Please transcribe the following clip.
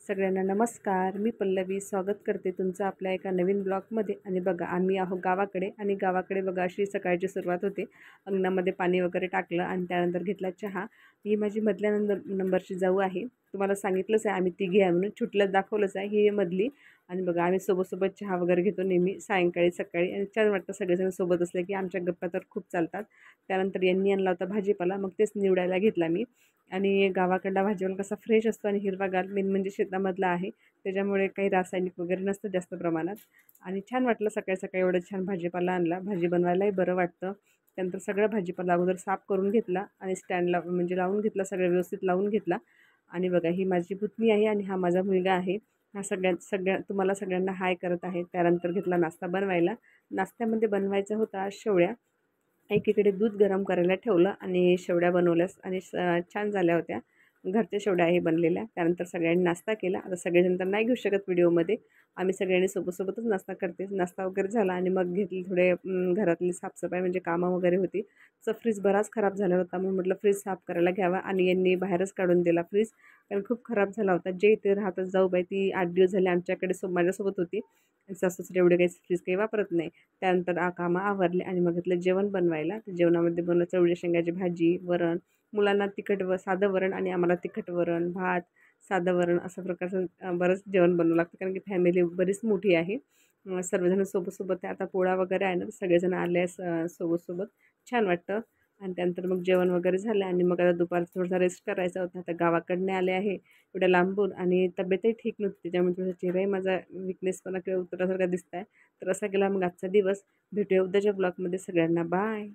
सगळ्यांना नमस्कार. मी पल्लवी स्वागत करते तुमचं आपल्या एका नवीन ब्लॉगमध्ये. आणि बघा आम्ही आहो गावाकडे, आणि गावाकडे बघा अशी सकाळची सुरुवात होते. अंगणामध्ये पाणी वगैरे टाकलं आणि त्यानंतर घेतला चहा. ही माझी मधल्या नंबरची जाऊ आहे. तुम्हाला सांगितलंच आहे आम्ही तिघी आहे म्हणून, छुटलं दाखवलंच आहे. ही मधली. आणि बघा आम्ही सोबत चहा वगैरे घेतो नेहमी सायंकाळी सकाळी, आणि छान वाटतं सगळेजण सोबत असले की. आमच्या गप्पा तर खूप चालतात. त्यानंतर यांनी आणला होता भाजीपाला, मग तेच निवडायला घेतला मी. आणि गावाकडला भाजीपाला कसा फ्रेश असतो आणि हिरवागार, मेन म्हणजे शेतामधला आहे, त्याच्यामुळे काही रासायनिक वगैरे नसतं जास्त प्रमाणात. आणि छान वाटलं सकाळी सकाळी एवढं छान भाजीपाला आणला. भाजी बनवायलाही बरं वाटतं. त्यानंतर सगळा भाजीपाला अगोदर साफ करून घेतला आणि स्टँडला म्हणजे लावून घेतला, सगळं व्यवस्थित लावून घेतला. आणि बघा ही माझी पुतणी आहे आणि हा माझा मुलगा आहे. हा सगळ्या तुम्हाला सगळ्यांना हाय करत आहे. त्यानंतर घेतला नाश्ता बनवायला. नाश्त्यामध्ये बनवायचा होता शेवळ्या. एकीकडे दूध गरम करायला ठेवलं आणि शेवड्या बनवल्यास, आणि छान झाल्या होत्या. घरच्या शेवड्याही बनलेल्या. त्यानंतर सगळ्यांनी नाश्ता केला. आता सगळेजण तर नाही घेऊ शकत व्हिडिओमध्ये. आम्ही सगळ्यांनी सोबतच नाश्ता करते. नाश्ता वगैरे झाला आणि मग घेतली थोडे घरातली साफसफाई म्हणजे कामं वगैरे होती. तर फ्रीज बराच खराब झाला होता, मग म्हटलं फ्रीज साफ करायला घ्यावा. आणि यांनी बाहेरच काढून दिला फ्रीज, कारण खूप खराब झाला होता. जे इथे राहतात जाऊबाई, ती 8 दिवस झाले आमच्याकडे माझ्यासोबत होती. सासूसरे एवढे काही फ्रीज काही वापरत नाही. त्यानंतर कामं आवरले आणि मग घेतलं जेवण बनवायला. तर जेवणामध्ये बनवलं चवळी शेंगाची भाजी, वरण. मुलांना तिखट साधं वरण आणि आम्हाला तिखट वरण, भात, साधं वरण असं प्रकारचं बरंच जेवण बनवावं लागतं, कारण की फॅमिली बरीच मोठी आहे. सर्वजण सोबत आहे. आता पोळा वगैरे आहे ना, तर सगळेजण आले सोबत छान वाटतं. आणि त्यानंतर मग जेवण वगैरे झालं आणि मग आता दुपारचा थोडासा रेस्ट करायचा होता. आता गावाकडनं आले आहे एवढ्या लांबून, आणि तब्येतही ठीक नव्हती, त्याच्यामुळे थोडा चेहराही माझा विकनेसपणा किंवा उतरासारखा दिसत आहे. तर असा गेला मग आजचा दिवस. भेटूया उद्याच्या ब्लॉगमध्ये. सगळ्यांना बाय.